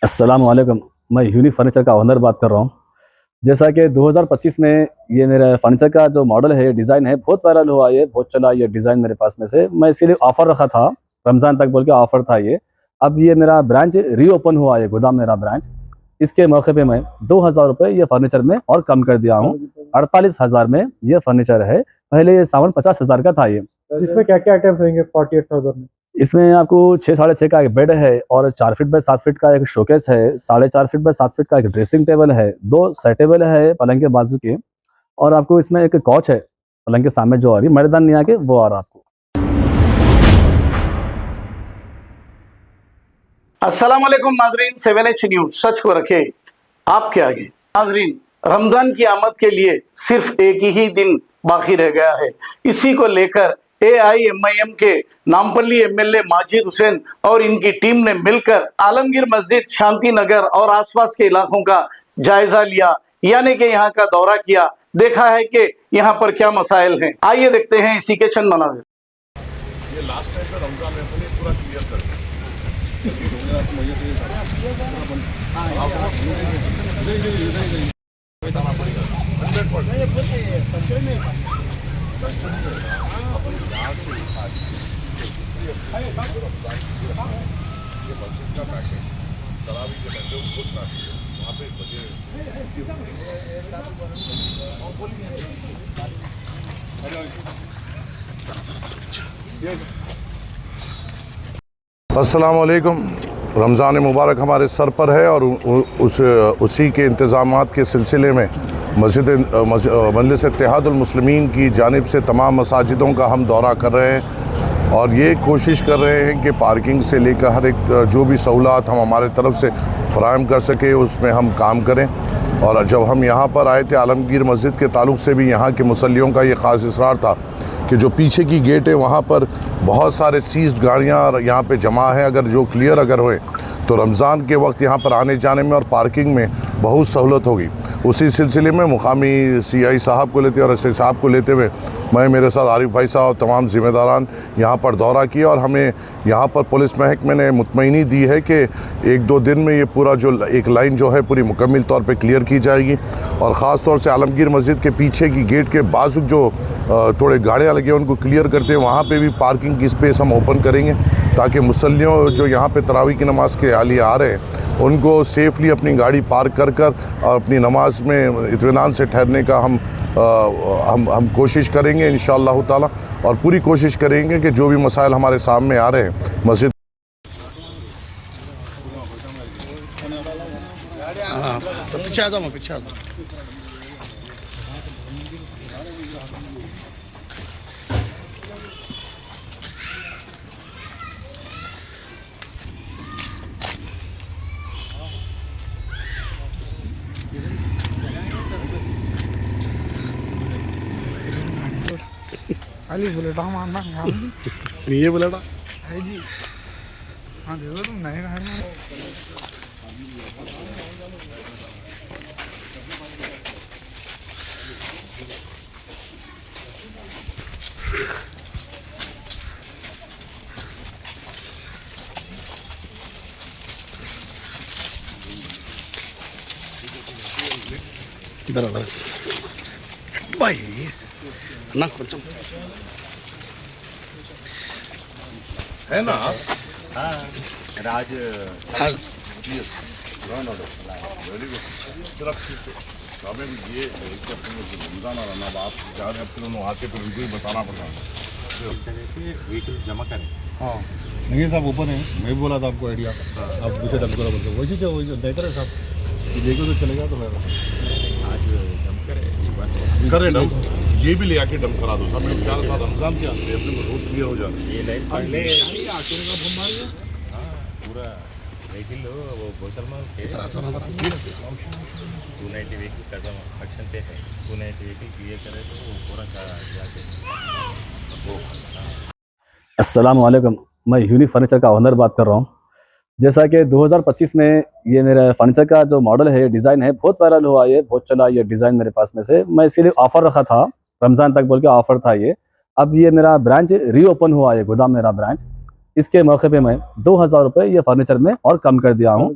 अस्सलाम वालेकुम। मैं यूनिक फर्नीचर का ओनर बात कर रहा हूँ। जैसा कि 2025 में ये मेरा फर्नीचर का जो मॉडल है, डिज़ाइन है, बहुत वायरल हुआ, ये बहुत चला ये डिज़ाइन मेरे पास में से। मैं इसीलिए ऑफ़र रखा था, रमज़ान तक बोल के ऑफ़र था ये। अब ये मेरा ब्रांच रीओपन हुआ है, गोदाम मेरा ब्रांच। इसके मौके पे मैं 2000 रुपये ये फर्नीचर में और कम कर दिया हूँ। 48,000 में ये फर्नीचर है। पहले ये सामान 50,000 का था ये। इसमें क्या क्या आइटम्स रहेंगे 48,000 में? इसमें आपको 6 साढ़े 6 का एक बेड है और 4 फीट बाय 7 फीट का एक शोकेस है, 4.5 फीट बाय 7 फीट का एक ड्रेसिंग टेबल है, 2 साइड टेबल है पलंग के बाजू के, और आपको इसमें एक कॉच है पलंग के सामने जो आ रही मर्दान नहीं आके वो आ रहा आपको। अस्सलाम वालेकुम नाजरीन, 7H न्यूज सच को रखे आपके आगे। नाजरीन, रमजान की आमद के लिए सिर्फ एक ही दिन बाकी रह गया है। इसी को लेकर AIMIM के नामपल्ली MLA माजिद हुसैन और इनकी टीम ने मिलकर आलमगीर मस्जिद, शांति नगर और आसपास के इलाकों का जायजा लिया, यानी कि यहाँ का दौरा किया, देखा है कि यहाँ पर क्या मसाइल हैं। आइए देखते हैं इसी के चंद मनाज़िर। ये लास्ट टाइम का रमजान में अपने पूरा क्लियर कर अस्सलाम वालेकुम। रमज़ान मुबारक हमारे सर पर है और उसी के इंतज़ामात के सिलसिले में मजलिस इत्तेहादुल मुस्लिमीन की जानिब से तमाम मसाजिदों का हम दौरा कर रहे हैं और ये कोशिश कर रहे हैं कि पार्किंग से लेकर हर एक जो भी सहूलत हम हमारे तरफ से फ़राहम कर सके उसमें हम काम करें। और जब हम यहाँ पर आए थे आलमगीर मस्जिद के ताल्लुक़ से भी यहाँ के मुसल्लियों का ये ख़ास इसरार था कि जो पीछे की गेट है वहाँ पर बहुत सारे सीज्ड गाड़ियाँ यहाँ पे जमा है, अगर जो क्लियर अगर हुए तो रमज़ान के वक्त यहाँ पर आने जाने में और पार्किंग में बहुत सहूलत होगी। उसी सिलसिले में मुकामी CI साहब को लेते और SI साहब को लेते हुए मैं, मेरे साथ आरिफ भाई साहब, तमाम ज़िम्मेदारान यहाँ पर दौरा किया और हमें यहाँ पर पुलिस महकमे ने मुतमईनी दी है कि 1-2 दिन में ये पूरा जो एक लाइन जो है पूरी मुकम्मल तौर पे क्लियर की जाएगी। और ख़ास तौर से आलमगीर मस्जिद के पीछे की गेट के बाजू जो थोड़े गाड़ियाँ लगी हैं उनको क्लियर करते हैं, वहाँ पर भी पार्किंग की स्पेस हम ओपन करेंगे ताकि मुसल्लियों जो यहाँ पर तरावी की नमाज़ के लिए आ रहे हैं उनको सेफली अपनी गाड़ी पार्क कर और अपनी नमाज में इत्मीनान से ठहरने का हम कोशिश करेंगे इंशाअल्लाह ताला। और पूरी कोशिश करेंगे कि जो भी मसाइल हमारे सामने आ रहे हैं मस्जिद अली बुलेटा मारना ये बुलेटा है जी। हाँ दे दो तुम नए घर में। इधर उधर भाई ना कुछ है ना। राज वेरी गुड। ये रमज़ान और रमज़ान आप जा रहे हैं फिर उन्होंने आके फिर उनको ही बताना पड़ता है व्हीकल जमा करें। हाँ नहीं साहब ऊपर है, मैं भी बोला था आपको आइडिया, आप पूछे डम करो बोलते वही चीज़ वही देख रहे साहब, देखो तो चलेगा तो आज जम करे डम, ये भी ले आके डम करा दो। सब मैं जा रहा था रमज़ान के आते अपने में रोड क्लियर हो जाए। ये लाइन पहले पूरा व्हीकल वो बोतल में 290 व्हीकल कदम एक्शन पे है, 290 व्हीकल क्लियर करे तो वो पूरा जाके वो। अस्सलाम वालेकुम। मैं यूनिक फर्नीचर का ओनर बात कर रहा हूँ। जैसा कि 2025 में ये मेरा फर्नीचर का जो मॉडल है, डिज़ाइन है, बहुत वायरल हुआ, ये बहुत चला ये डिज़ाइन मेरे पास में से। मैं इसीलिए ऑफ़र रखा था, रमज़ान तक बोल के ऑफ़र था ये। अब ये मेरा ब्रांच रीओपन हुआ है, गोदाम मेरा ब्रांच। इसके मौके पे मैं 2000 रुपये ये फर्नीचर में और कम कर दिया हूँ।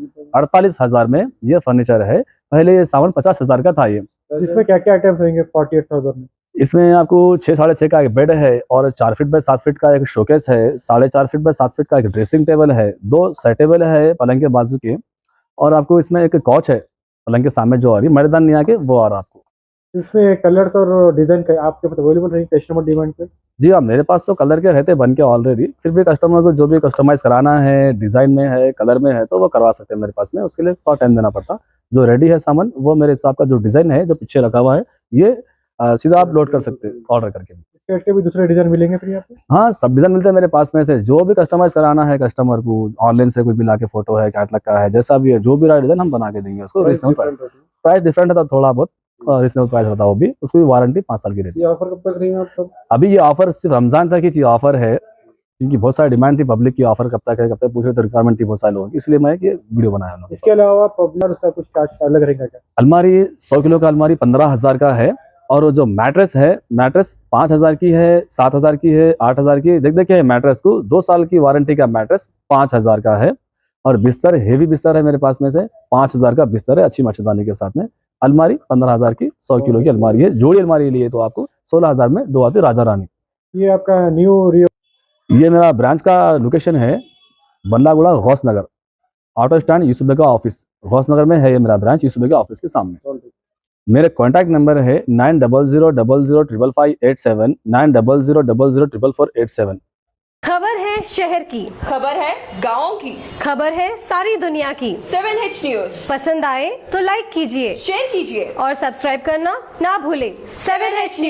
48,000 में ये फर्नीचर है। पहले ये सामान 50,000 का था। ये इसमें क्या क्या आइटम्स रहेंगे 48,000 में? इसमें आपको 6.5 का एक बेड है और 4 फीट बाय 7 फीट का एक शोकेस है, 4.5 फीट बाय 7 फीट का एक ड्रेसिंग टेबल है, 2 साइड टेबल है पलंग के बाजू के, और आपको इसमें एक कॉच है पलंग के सामने जो आ रही मैदान नहीं आके वो आ रहा आपको। इसमें कलर्स और डिजाइन का आपके पास अवेलेबल रहेंगे कस्टमर डिमांड पे? जी हाँ, मेरे पास तो कलर के रहते बन के ऑलरेडी, फिर भी कस्टमर को जो भी कस्टमाइज कराना है, डिजाइन में है, कलर में है, तो वो करवा सकते हैं मेरे पास में। उसके लिए थोड़ा टाइम देना पड़ता। जो रेडी है सामान वो मेरे हिसाब का जो डिजाइन है जो पीछे रखा हुआ है ये सीधा आप लोड कर सकते हैं ऑर्डर करके। इसके हट के भी दूसरे डिजाइन मिलेंगे फिर यहाँ पे? हाँ, सब डिजाइन मिलते हैं मेरे पास में से। जो भी कस्टमाइज कराना है कस्टमर को, ऑनलाइन से कोई भी लाके फोटो है, कैटलॉग का है, जैसा भी है, जो भी रहा डिजाइन हम बना के देंगे उसको। रीजनेबल प्राइस डिफरेंट है थोड़ा बहुत, रीजनेबल प्राइस रहता है वो भी। उसकी वारंटी 5 साल की रहती है। ये ऑफर कब तक रहेंगे आप सब? अभी ये ऑफर सिर्फ रमजान तक ही ऑफर है, क्योंकि बहुत सारी डिमांड थी पब्लिक की ऑफर कब तक है, कब तक पूछ रहे थे, रिक्वायरमेंट थी बहुत सारे लोगों की, इसलिए मैं ये वीडियो बनाया हूं। इसके अलावा पॉपुलर उसका कुछ चार्ज अलग रहेगा क्या? अलमारी 100 किलो का अलमारी 15,000 का है, और वो जो मैट्रेस है, मैट्रेस 5,000 की है, 7,000 की है, 8,000 की। देखिए मैट्रेस को 2 साल की वारंटी का मैट्रेस 5,000 का है, और बिस्तर हेवी बिस्तर है मेरे पास में से 5,000 का बिस्तर है अच्छी मच्छरदानी के साथ में। अलमारी 15,000 की 100 किलो की अलमारी है। जोड़ी अलमारी लिए तो आपको 16,000 में 2 आती राजा रानी। ये आपका न्यू ये मेरा ब्रांच का लोकेशन है बल्लागुड़ा गौस नगर, ऑटो स्टैंड यूसुफ बेगा ऑफिस, गौस नगर में है ये मेरा ब्रांच, यूसुफ बेगा ऑफिस के सामने। मेरे कॉन्टैक्ट नंबर है 9000005587, 9000004487। खबर है शहर की, खबर है गाँव की, खबर है सारी दुनिया की। 7H न्यूज पसंद आए तो लाइक कीजिए, शेयर कीजिए और सब्सक्राइब करना ना भूलें। 7H news.